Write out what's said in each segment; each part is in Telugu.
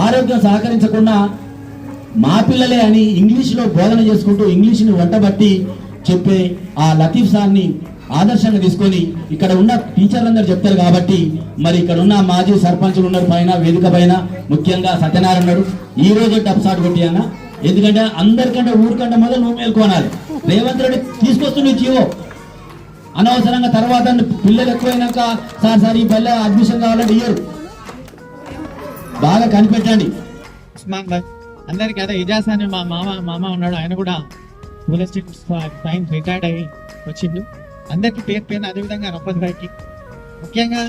ఆరోగ్యం సహకరించకుండా మా పిల్లలే అని ఇంగ్లీష్లో బోధన చేసుకుంటూ ఇంగ్లీష్ని వంటబట్టి చెప్పే ఆ లతీఫ్ సార్ని ఆదర్శంగా తీసుకొని ఇక్కడ ఉన్న టీచర్లందరూ చెప్తారు కాబట్టి మరి ఇక్కడ ఉన్న మాజీ సర్పంచులు ఉన్నారు పైన వేదిక పైన, ముఖ్యంగా సత్యనారాయణ ఉన్నాడు. ఈ రోజు డబ్సాట్ కొట్టి అన్న, ఎందుకంటే అందరికంటే ఊరికంటే మొదలు నువ్వు మేల్కొనాలి. రేవంత్ రెడ్డి తీసుకొస్తుంది జీవో అనవసరంగా, తర్వాత పిల్లలు ఎక్కువైనాక సార్ ఈ పల్లె అడ్మిషన్ కావాలంటే ఇయ్యరు. బాగా కనిపెట్టండి. అందరికి అదే ఇజాజ్ అని మా మామ ఉన్నాడు, ఆయన కూడా టైం రిటైర్డ్ అయ్యి వచ్చిండు. అందరికి పేరు అదేవిధంగా రప్పత్ భాయ్కి ముఖ్యంగా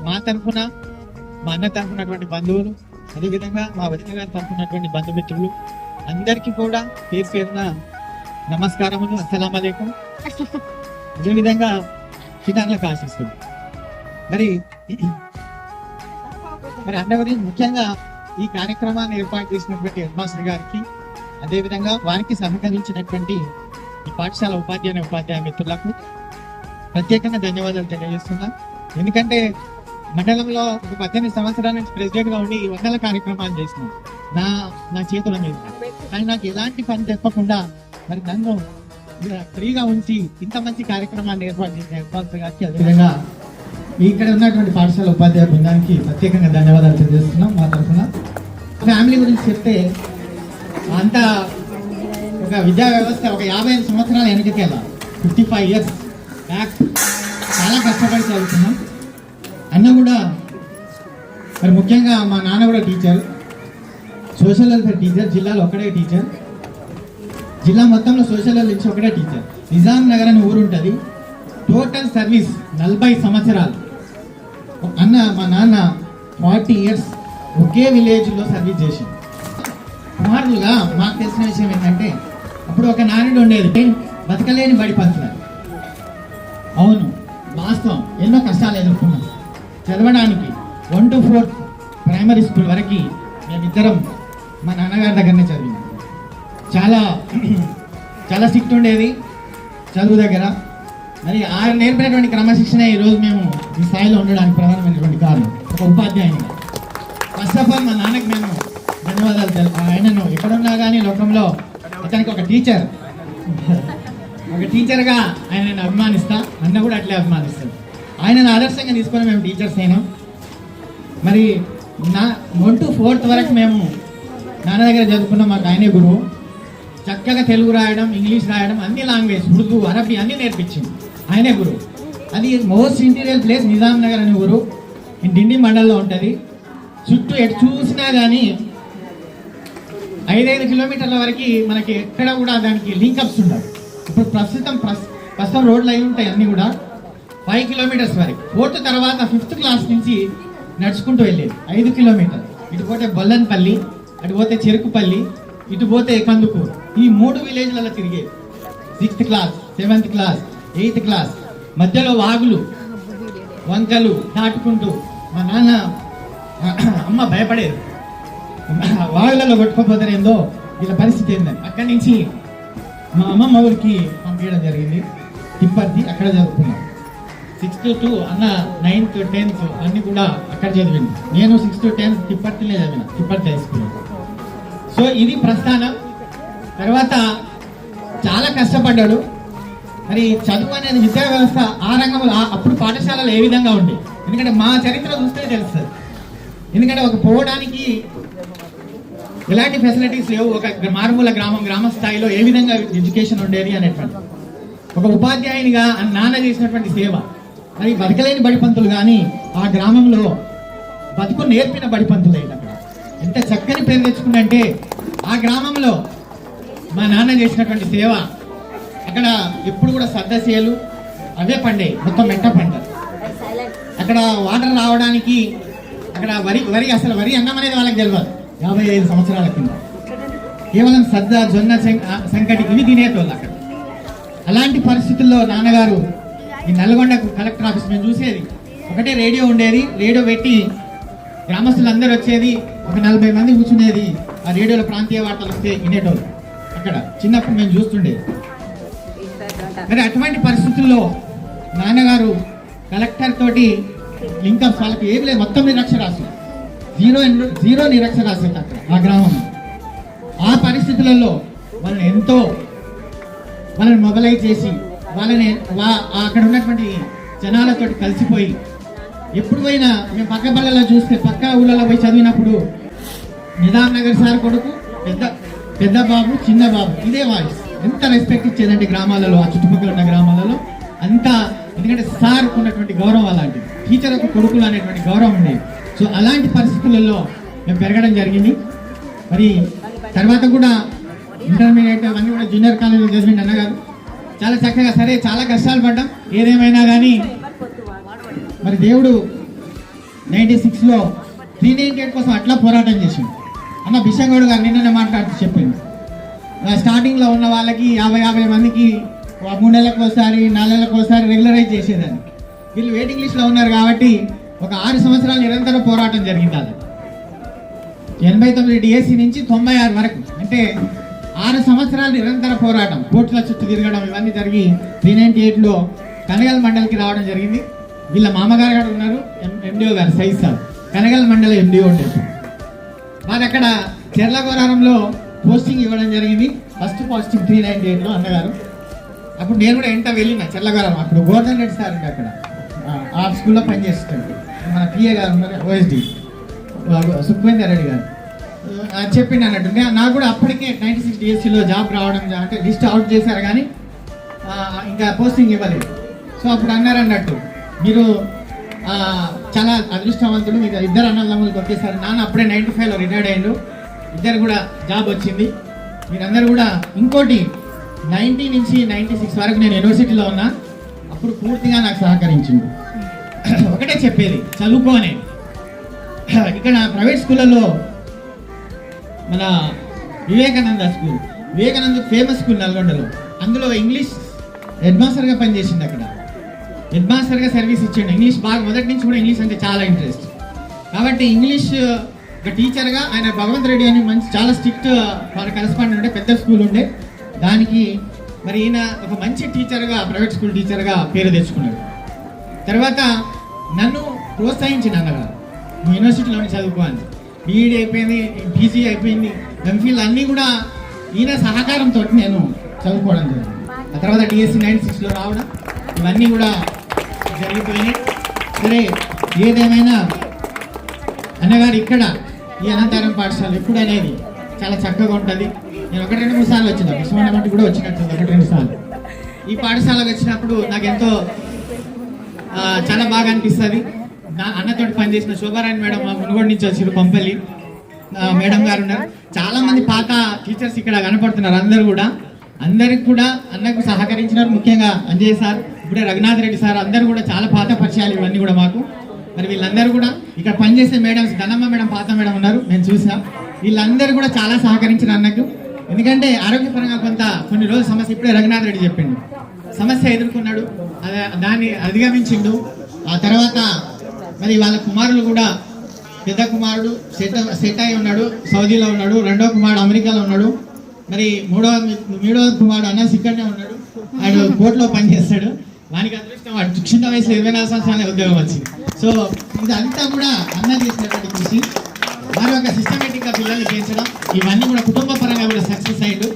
మా తరఫున, మా అన్న తరఫునటువంటి బంధువులు, అదేవిధంగా మా వదిన గారి తరఫునటువంటి బంధుమిత్రులు అందరికీ కూడా పేరున నమస్కారములు, అస్సలాము అలైకుం. అదేవిధంగా చిన్నారులకు ఆశిస్తుంది. మరి అన్నవరి ముఖ్యంగా ఈ కార్యక్రమాన్ని ఏర్పాటు చేసినటువంటి హెడ్ మాస్టర్ గారికి, అదేవిధంగా వారికి సహకరించినటువంటి ఈ పాఠశాల ఉపాధ్యాయ మిత్రులకు ప్రత్యేకంగా ధన్యవాదాలు తెలియజేస్తున్నా. ఎందుకంటే మండలంలో ఒక 18 సంవత్సరాల నుంచి ప్రెసిడెంట్ గా ఉండి వందల కార్యక్రమాలు చేసినాం నా చేతుల మీద. కానీ నాకు ఎలాంటి పని చెప్పకుండా మరి నన్ను ఫ్రీగా ఉంచి ఇంత మంచి కార్యక్రమాన్ని ఏర్పాటు చేసిన హెడ్ మాస్టర్ గారికి, అదేవిధంగా ఇక్కడ ఉన్నటువంటి పాఠశాల ఉపాధ్యాయ బృందానికి ప్రత్యేకంగా ధన్యవాదాలు తెలియజేస్తున్నాం మా తరఫున. ఫ్యామిలీ గురించి చెప్తే అంత ఒక విద్యా వ్యవస్థ ఒక 55 సంవత్సరాల వెనకకి వెళ్ళాలి. 55 years బ్యాక్ చాలా కష్టపడి చదువుతున్నాం. అన్న కూడా మరి ముఖ్యంగా మా నాన్న కూడా టీచర్, సోషల్ వెల్ఫేర్ టీచర్, జిల్లాలో ఒకటే టీచర్, జిల్లా మొత్తంలో సోషల్ వెల్ఫేర్ ఒకటే టీచర్. నిజాం నగర్ అని ఊరు ఉంటుంది. టోటల్ సర్వీస్ 40 సంవత్సరాలు. అన్న మా నాన్న 40 years ఒకే విలేజ్లో సర్వీస్ చేసింది. కుమారులుగా మాకు తెలిసిన విషయం ఏంటంటే, అప్పుడు ఒక నానుడు ఉండేది, బతకలేని బడి పంచున్నారు. అవును, వాస్తవం. ఎన్నో కష్టాలు ఎదుర్కొన్నాం. చదవడానికి 1 to 4 ప్రైమరీ స్కూల్ వరకు మేమిద్దరం మా నాన్నగారి దగ్గరనే చదివినాం. చాలా స్ట్రిక్ట్ ఉండేది చదువు దగ్గర. మరి ఆయన నేర్పినటువంటి క్రమశిక్షణ ఈరోజు మేము ఈ స్థాయిలో ఉండడానికి ప్రధానమైనటువంటి కారణం. ఒక ఉపాధ్యాయునిగా ఫస్ట్ ఆఫ్ ఆల్ మా నాన్నకి మేము ధన్యవాదాలు. ఆయనను ఎక్కడున్నా కానీ లోకంలో అతనికి ఒక టీచర్గా ఆయనను అభిమానిస్తా. అన్న కూడా అట్లే అభిమానిస్తాడు. ఆయనను ఆదర్శంగా తీసుకొని మేము టీచర్స్ అయినాం. మరి 1 to 4 వరకు మేము నాన్న దగ్గర చదువుకున్నాం. మాకు ఆయనే గురువు. చక్కగా తెలుగు రాయడం, ఇంగ్లీష్ రాయడం, అన్ని లాంగ్వేజ్, ఉర్దూ, అరబీ అన్నీ నేర్పించింది ఆయనే గురువు. అది most interior place Nizam Nagar అనే ఊరు డిండి మండలంలో ఉంటుంది. చుట్టూ ఎటు చూసినా కానీ 5 కిలోమీటర్ల వరకు మనకి ఎక్కడ కూడా దానికి లింకప్స్ ఉండవు. ఇప్పుడు ప్రస్తుతం రోడ్లు అయి ఉంటాయి అన్నీ కూడా 5 kilometers వరకు. 4th తర్వాత 5th క్లాస్ నుంచి నడుచుకుంటూ వెళ్ళేది 5 kilometers. ఇటు పోతే బొల్లన్పల్లి, అటు పోతే చెరుకుపల్లి, ఇటు పోతే కందుకూరు. ఈ 3 విలేజ్లలో తిరిగేది. 6th class, 7th class, 8th class. మధ్యలో వాగులు, వంకలు దాటుకుంటూ మా నాన్న అమ్మ భయపడేది, వాగులలో కొట్టుకోపోతారేందో వీళ్ళ పరిస్థితి ఏందని. అక్కడి నుంచి మా అమ్మమ్మ ఊరికి పంపించడం జరిగింది. తిప్పర్తి, అక్కడ చదువుకున్నాం. 6th to అన్న 9th 10th అన్ని కూడా అక్కడ చదివింది. నేను 6th to 10th తిప్పర్తిలో చదివిన, తిప్పర్తి హై స్కూల్. సో ఇది ప్రస్థానం. తర్వాత చాలా కష్టపడ్డాడు. మరి చదువు అనేది విద్యా వ్యవస్థ ఆ రంగంలో అప్పుడు పాఠశాలలో ఏ విధంగా ఉండే, ఎందుకంటే మా చరిత్ర చూస్తే తెలుస్తుంది. ఎందుకంటే ఒక పోవడానికి ఎలాంటి ఫెసిలిటీస్ లేవు. ఒక మారుమూల గ్రామ స్థాయిలో ఏ విధంగా ఎడ్యుకేషన్ ఉండేది అనేటువంటి ఒక ఉపాధ్యాయునిగా నాన్న చేసినటువంటి సేవ. మరి బతకలేని బడిపంతులు కానీ ఆ గ్రామంలో బతుకు నేర్పిన బడిపంతులు అయితే అక్కడ ఎంత చక్కని పేరు తెచ్చుకుందంటే, ఆ గ్రామంలో మా నాన్న చేసినటువంటి సేవ. అక్కడ ఎప్పుడు కూడా సద్దసేలు అవే పండాయి, మొత్తం మెట్ట పంట. అక్కడ వాటర్ రావడానికి అక్కడ వరి అసలు వరి అన్నం అనేది వాళ్ళకి తెలియదు. 55 సంవత్సరాల కింద కేవలం సద్ద, జొన్న, సంకటి ఇవి తినేటోళ్ళు అక్కడ. అలాంటి పరిస్థితుల్లో నాన్నగారు ఈ నల్గొండ కలెక్టర్ ఆఫీస్ మేము చూసేది ఒకటే రేడియో ఉండేది. రేడియో పెట్టి గ్రామస్తులందరూ వచ్చేది, ఒక 40 మంది కూర్చునేది. ఆ రేడియోలో ప్రాంతీయ వార్తలు వస్తే వినేటోళ్ళు. అక్కడ చిన్నప్పుడు మేము చూస్తుండేది. మరి అటువంటి పరిస్థితుల్లో నాన్నగారు కలెక్టర్ తోటి లింకప్స్, వాళ్ళకి ఏం లేదు, మొత్తం నిరక్షరాస్యులు. జీరో నిరక్షరాస్యత అక్కడ ఆ గ్రామం. ఆ పరిస్థితులలో వాళ్ళని ఎంతో మొబలైజ్ చేసి వాళ్ళని అక్కడ ఉన్నటువంటి జనాలతో కలిసిపోయి, ఎప్పుడు పోయినా మేము పక్క పల్లెల్లో చూస్తే పక్క ఊళ్ళలో పోయి చదివినప్పుడు నిజాం నగర్ సార్ కొడుకు పెద్ద బాబు చిన్న బాబు ఇదే వాయిస్. ఎంత రెస్పెక్ట్ ఇచ్చేదంటే గ్రామాలలో, ఆ చుట్టుపక్కల ఉన్న గ్రామాలలో అంతా. ఎందుకంటే సార్ ఉన్నటువంటి గౌరవం అలాంటిది, టీచర్లకు కొడుకులు అనేటువంటి గౌరవం ఉండేది. సో అలాంటి పరిస్థితులలో మేము పెరగడం జరిగింది. మరి తర్వాత కూడా ఇంటర్మీడియట్ అవన్నీ కూడా జూనియర్ కాలేజీలో చదివిండి అన్నగారు. చాలా చక్కగా, సరే చాలా కష్టాలు పడ్డాం. ఏదేమైనా కానీ మరి దేవుడు 96లో 398 కోసం అట్లా పోరాటం చేసిండు. అన్న బిషంగౌడ్ గారు నిన్ననే మాట్లాడుతూ చెప్పింది, స్టార్టింగ్లో ఉన్న వాళ్ళకి 50 మందికి 3 నెలలకు ఒకసారి 4 నెలలకు ఒకసారి రెగ్యులరైజ్ చేసేదాన్ని. వీళ్ళు వెయిటింగ్ లిస్ట్లో ఉన్నారు కాబట్టి ఒక 6 సంవత్సరాలు నిరంతర పోరాటం జరిగింది. అది 89 డిఎస్సి నుంచి 96 వరకు, అంటే 6 సంవత్సరాలు నిరంతర పోరాటం, కోట్ల చుట్టూ తిరగడం ఇవన్నీ జరిగి 398లో కనగల్ మండలికి రావడం జరిగింది. వీళ్ళ మామగారు గారు ఉన్నారు, ఎండిఓ గారు సైజ్ సార్, కనగల్ మండలి ఎండిఓ ఉండేది. వారు అక్కడ చెర్లగోరారంలో పోస్టింగ్ ఇవ్వడం జరిగింది. ఫస్ట్ పోస్టింగ్ 398లో అన్నగారు. అప్పుడు నేను కూడా ఎంట వెళ్ళిన చెర్లగోరారం. అప్పుడు గోవర్ధన్ రెడ్డి సార్ ఉండే అక్కడ ఆ స్కూల్లో పనిచేస్తుంటే, మన పిఏ గారు ఉన్నారు, ఓఎస్డి సుఖ్వేందర్ రెడ్డి గారు చెప్పింది అన్నట్టు. నాకు కూడా అప్పటికే 96 డిఎస్సిలో జాబ్ రావడం, అంటే లిస్ట్ అవుట్ చేశారు కానీ ఇంకా పోస్టింగ్ ఇవ్వలేదు. సో అప్పుడు అన్నారు అన్నట్టు, మీరు చాలా అదృష్టవంతులు, మీకు 2 అన్నదమ్ములు కొట్టేశారు. నాన్న అప్పుడే 95లో రిటైర్డ్ అయ్యిండు, 2 కూడా జాబ్ వచ్చింది. మీరందరూ కూడా ఇంకోటి 90 నుంచి 96 వరకు నేను యూనివర్సిటీలో ఉన్నా, అప్పుడు పూర్తిగా నాకు సహకరించింది. ఒకటే చెప్పేది, చదువుకో అనేది. ఇక్కడ ప్రైవేట్ స్కూళ్ళలో మన వివేకానంద ఫేమస్ స్కూల్ నల్గొండలో, అందులో ఇంగ్లీష్ హెడ్ మాస్టర్గా పనిచేసింది. అక్కడ హెడ్ మాస్టర్గా సర్వీస్ ఇచ్చిండు. ఇంగ్లీష్ బాగా, మొదటి నుంచి కూడా ఇంగ్లీష్ అంటే చాలా ఇంట్రెస్ట్. కాబట్టి ఇంగ్లీష్ ఒక టీచర్గా ఆయన భగవంత్ రెడ్డి అని మంచి చాలా స్ట్రిక్ట్ కరెస్పాండెంట్ ఉండే, పెద్ద స్కూల్ ఉండే. దానికి మరి ఈయన ఒక మంచి టీచర్గా, ప్రైవేట్ స్కూల్ టీచర్గా పేరు తెచ్చుకున్నాడు. తర్వాత నన్ను ప్రోత్సహించింది అన్నగారు, నువ్వు యూనివర్సిటీలోనే చదువుకోవాలి. బీఈడీ అయిపోయింది, పీజీ అయిపోయింది, ఎంఫిల్ అన్నీ కూడా ఈయన సహకారంతో నేను చదువుకోవడం జరిగింది. ఆ తర్వాత డిఎస్సి 96లో రావడం, ఇవన్నీ కూడా జరిగిపోయినాయి. సరే ఏదేమైనా అన్నగారు ఇక్కడ ఈ అనంతరం పాఠశాల ఎప్పుడు అనేది చాలా చక్కగా ఉంటుంది. నేను 1-2 సార్లు వచ్చిన విశ్వమండపట్టి కూడా వచ్చినట్టు 1-2 సార్లు ఈ పాఠశాలకు వచ్చినప్పుడు నాకు ఎంతో చాలా బాగా అనిపిస్తుంది. అన్నతోటి పనిచేసిన శోభారాయణ మేడం మునుగోడు నుంచి వచ్చారు, పంపల్లి మేడం గారు ఉన్నారు. చాలా మంది పాత టీచర్స్ ఇక్కడ కనపడుతున్నారు. అందరికి కూడా అన్నకు సహకరించినారు. ముఖ్యంగా అంజయ్ సార్, ఇప్పుడే రఘునాథ్ రెడ్డి సార్, అందరూ కూడా చాలా పాత పరిచయాలు ఇవన్నీ కూడా మాకు. మరి వీళ్ళందరూ కూడా ఇక్కడ పనిచేసే మేడమ్స్, ధనమ్మ మేడం పాత మేడం ఉన్నారు, నేను చూసా. వీళ్ళందరూ కూడా చాలా సహకరించిన అన్నకు. ఎందుకంటే ఆరోగ్యపరంగా కొన్ని రోజుల సమస్య, ఇప్పుడే రఘునాథ్ రెడ్డి చెప్పిండు, సమస్య ఎదుర్కొన్నాడు, దాన్ని అధిగమించిండు. ఆ తర్వాత మరి వాళ్ళ కుమారులు కూడా, పెద్ద కుమారుడు సెట్ అయి ఉన్నాడు, సౌదీలో ఉన్నాడు. 2వ కుమారుడు అమెరికాలో ఉన్నాడు. మరి మూడవ కుమారుడు అన్నస్ ఇక్కడనే ఉన్నాడు, ఆయన కోర్టులో పనిచేస్తాడు. వానికి అదృష్టం, చిన్న వయసులో 24 సంవత్సరాల ఉద్యోగం వచ్చింది. సో ఇదంతా కూడా అన్న చేసినటువంటి కృషి. వారు ఒక సిస్టమేటిక్గా పిల్లల్ని పెంచడం, ఇవన్నీ కూడా కుటుంబ పరంగా కూడా సక్సెస్ అయ్యాడు.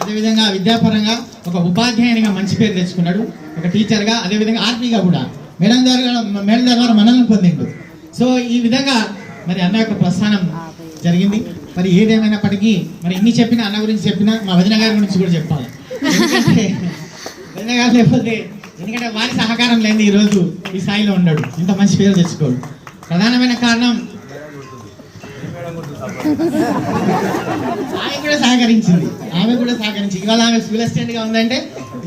అదేవిధంగా విద్యాపరంగా ఒక ఉపాధ్యాయునిగా మంచి పేరు తెచ్చుకున్నాడు, ఒక టీచర్గా. అదేవిధంగా ఆర్మీగా కూడా మేడం ద్వారా మనల్ని పొందిండు. సో ఈ విధంగా మరి అన్న యొక్క ప్రస్థానం జరిగింది. మరి ఏదేమైనప్పటికీ మరి ఇన్ని చెప్పినా, అన్న గురించి చెప్పినా, మా వదిన గారి గురించి కూడా చెప్పాలి. ఎందుకంటే వదిన గారు లేకపోతే, ఎందుకంటే వారి సహకారం లేని ఈరోజు ఈ స్థాయిలో ఉన్నాడు, ఇంత మంచి పేరు తెచ్చుకోడు. ప్రధానమైన కారణం ఆమె కూడా సహకరించింది. ఇవాళ ఆమె స్కూల్ అసిస్టెంట్గా ఉందంటే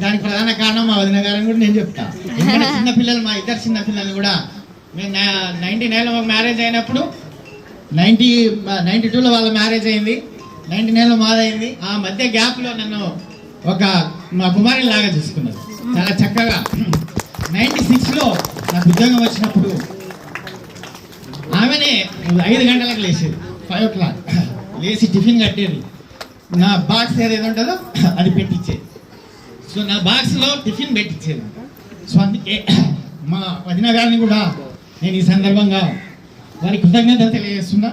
దానికి ప్రధాన కారణం మా వదిన గారని కూడా నేను చెప్తా. ఎందుకంటే చిన్నపిల్లలు, మా 2 చిన్న పిల్లలు కూడా, మేము 99లో మ్యారేజ్ అయినప్పుడు 92లో వాళ్ళ మ్యారేజ్ అయింది, 99లో మాదైంది. ఆ మధ్య గ్యాప్లో నన్ను మా కుమారుని లాగా చూసుకున్నారు చాలా చక్కగా. 96లో నాకు ఉద్యోగం వచ్చినప్పుడు ఆమెనే 5 గంటలకు లేచేది, 5 o'clock లేచి టిఫిన్ కట్టేది, నా బాక్స్ ఏదైతే ఉంటుందో అది పెట్టించేది. సో నా బాక్స్లో టిఫిన్ పెట్టించేది. సో అందుకే మా వదిన గారిని కూడా నేను ఈ సందర్భంగా వారి కృతజ్ఞత తెలియజేస్తున్నా.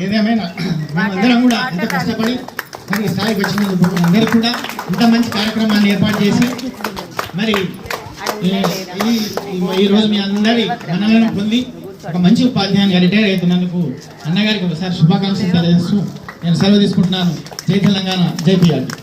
ఏదేమైనా మేమందరం కూడా ఇంత కష్టపడి మరి స్థాయికి వచ్చినందుకు అందరూ కూడా ఇంత మంచి కార్యక్రమాన్ని ఏర్పాటు చేసి మరి ఈ రోజు మీ అందరి మన్ననలను పొంది ఒక మంచి ఉపాధ్యాయునిగా రిటైర్ అవుతున్నందుకు అన్నగారికి ఒకసారి శుభాకాంక్షలు తెలియజేస్తూ నేను సెలవు తీసుకుంటున్నాను. జై తెలంగాణ, జై పిఆర్టీ.